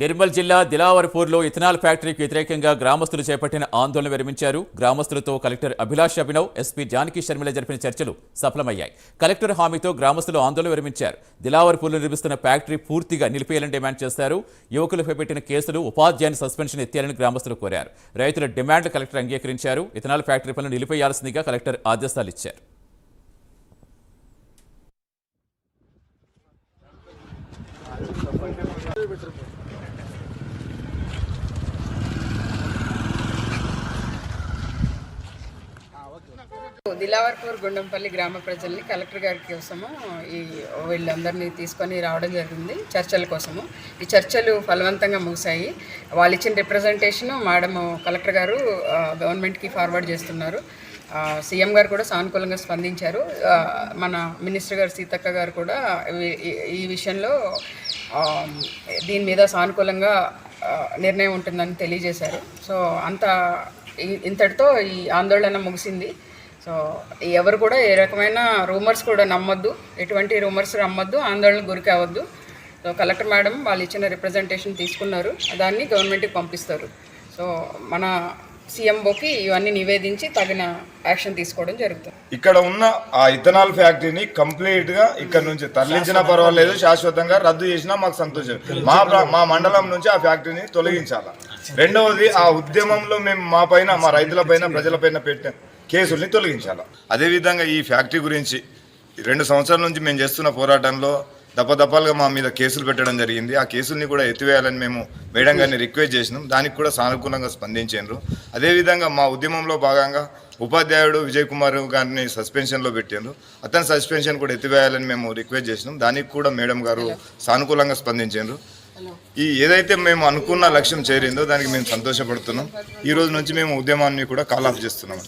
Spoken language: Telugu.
నిర్మల్ జిల్లా దిలావర్పూర్లో ఇథనాల్ ఫ్యాక్టరీకి వ్యతిరేకంగా గ్రామస్తులు చేపట్టిన ఆందోళన విరమించారు. గ్రామస్తులతో కలెక్టర్ అభిలాష్ అభినవ్, ఎస్పీ జానకి శర్మిల జరిపిన చర్చలు సఫలమయ్యాయి. కలెక్టర్ హామీతో గ్రామస్తులు ఆందోళన విరమించారు. దిలావర్పూర్లో నిర్మిస్తున్న ఫ్యాక్టరీ పూర్తిగా నిలిపేయాలని డిమాండ్ చేశారు. యువకులపై పెట్టిన కేసులు, ఉపాధ్యాయుని సస్పెన్షన్ ఎత్తేయాలని గ్రామస్తులు కోరారు. రైతుల డిమాండ్లు కలెక్టర్ అంగీకరించారు. ఇథనాల్ ఫ్యాక్టరీ పనులు నిలిపేయాల్సిందిగా కలెక్టర్ ఆదేశాలు ఇచ్చారు. దిలావర్పూర్ గుండంపల్లి గ్రామ ప్రజల్ని కలెక్టర్ గారి కోసము వీళ్ళందరినీ తీసుకొని రావడం జరిగింది చర్చల కోసము. ఈ చర్చలు ఫలవంతంగా ముగిశాయి. వాళ్ళు ఇచ్చిన రిప్రజెంటేషన్ మేడము కలెక్టర్ గారు గవర్నమెంట్కి ఫార్వర్డ్ చేస్తున్నారు. సీఎం గారు కూడా సానుకూలంగా స్పందించారు. మన మినిస్టర్ గారు సీతక్క గారు కూడా ఈ విషయంలో దీని మీద సానుకూలంగా నిర్ణయం ఉంటుందని తెలియజేశారు. సో ఇంతటితో ఈ ఆందోళన ముగిసింది. సో ఎవరు కూడా ఏ రకమైన రూమర్స్ కూడా నమ్మొద్దు, ఎటువంటి రూమర్స్ నమ్మొద్దు, ఆందోళనకు గురి కావద్దు. సో కలెక్టర్ మేడం వాళ్ళు ఇచ్చిన రిప్రజెంటేషన్ తీసుకున్నారు, దాన్ని గవర్నమెంట్కి పంపిస్తారు. సో మన సీఎంఓకి ఇవన్నీ నివేదించి తగిన యాక్షన్ తీసుకోవడం జరుగుతుంది. ఇక్కడ ఉన్న ఆ ఇథనాల్ ఫ్యాక్టరీని కంప్లీట్ గా ఇక్కడ నుంచి తరలించినా పర్వాలేదు, శాశ్వతంగా రద్దు చేసినా మాకు సంతోషం. మా మండలం నుంచి ఆ ఫ్యాక్టరీని తొలగించాలి. రెండవది, ఆ ఉద్యమంలో మేము మా రైతుల పైన, ప్రజల పైన పెట్టిన కేసుల్ని తొలగించాలి. అదేవిధంగా ఈ ఫ్యాక్టరీ గురించి 2 సంవత్సరాల నుంచి మేము చేస్తున్న పోరాటంలో దప్పదప్పాలుగా మా మీద కేసులు పెట్టడం జరిగింది. ఆ కేసుల్ని కూడా ఎత్తివేయాలని మేము మేడం గారిని రిక్వెస్ట్ చేసినాం. దానికి కూడా సానుకూలంగా స్పందించారు. అదేవిధంగా మా ఉద్యమంలో భాగంగా ఉపాధ్యాయుడు విజయ్ కుమార్ గారిని సస్పెన్షన్లో పెట్టారు. అతని సస్పెన్షన్ కూడా ఎత్తివేయాలని మేము రిక్వెస్ట్ చేసినాం. దానికి కూడా మేడం గారు సానుకూలంగా స్పందించారు. ఏదైతే మేము అనుకున్న లక్ష్యం చేరిందో దానికి మేము సంతోషపడుతున్నాం. ఈ రోజు నుంచి మేము ఉద్యమాన్ని కూడా కాల్ ఆఫ్ చేస్తున్నాం.